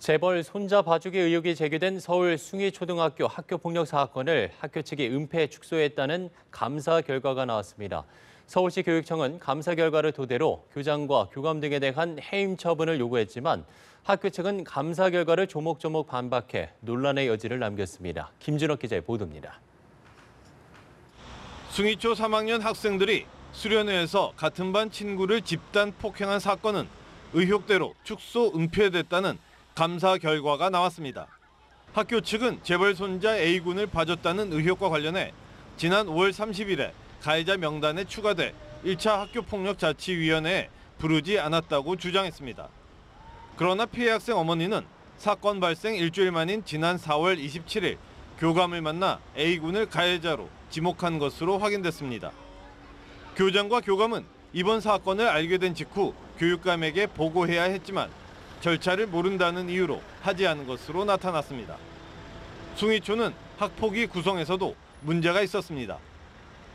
재벌 손자 봐주기 의혹이 제기된 서울 숭이초등학교 학교폭력 사건을 학교 측이 은폐 축소했다는 감사 결과가 나왔습니다. 서울시 교육청은 감사 결과를 토대로 교장과 교감 등에 대한 해임 처분을 요구했지만 학교 측은 감사 결과를 조목조목 반박해 논란의 여지를 남겼습니다. 김준혁 기자의 보도입니다. 숭이초 3학년 학생들이 수련회에서 같은 반 친구를 집단 폭행한 사건은 의혹대로 축소 은폐됐다는 감사 결과가 나왔습니다. 학교 측은 재벌 손자 A군을 봐줬다는 의혹과 관련해 지난 5월 30일에 가해자 명단에 추가돼 1차 학교폭력자치위원회에 부르지 않았다고 주장했습니다. 그러나 피해 학생 어머니는 사건 발생 일주일 만인 지난 4월 27일 교감을 만나 A군을 가해자로 지목한 것으로 확인됐습니다. 교장과 교감은 이번 사건을 알게 된 직후 교육감에게 보고해야 했지만 절차를 모른다는 이유로 하지 않은 것으로 나타났습니다. 숭이초는 학폭위 구성에서도 문제가 있었습니다.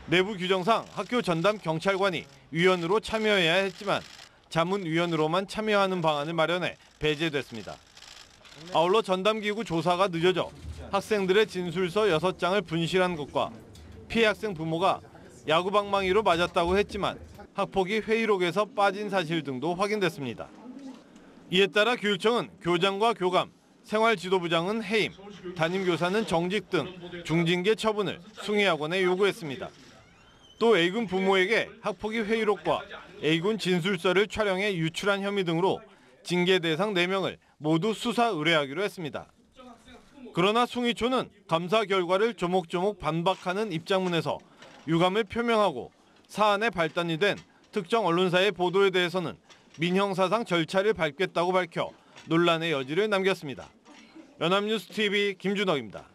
내부 규정상 학교 전담 경찰관이 위원으로 참여해야 했지만 자문위원으로만 참여하는 방안을 마련해 배제됐습니다. 아울러 전담기구 조사가 늦어져 학생들의 진술서 6장을 분실한 것과 피해 학생 부모가 야구방망이로 맞았다고 했지만 학폭위 회의록에서 빠진 사실 등도 확인됐습니다. 이에 따라 교육청은 교장과 교감, 생활지도부장은 해임, 담임교사는 정직 등 중징계 처분을 숭이학원에 요구했습니다. 또 A군 부모에게 학폭위 회의록과 A군 진술서를 촬영해 유출한 혐의 등으로 징계 대상 4명을 모두 수사 의뢰하기로 했습니다. 그러나 숭이초는 감사 결과를 조목조목 반박하는 입장문에서 유감을 표명하고 사안의 발단이 된 특정 언론사의 보도에 대해서는 민형사상 절차를 밟겠다고 밝혀 논란의 여지를 남겼습니다. 연합뉴스 TV 김준혁입니다.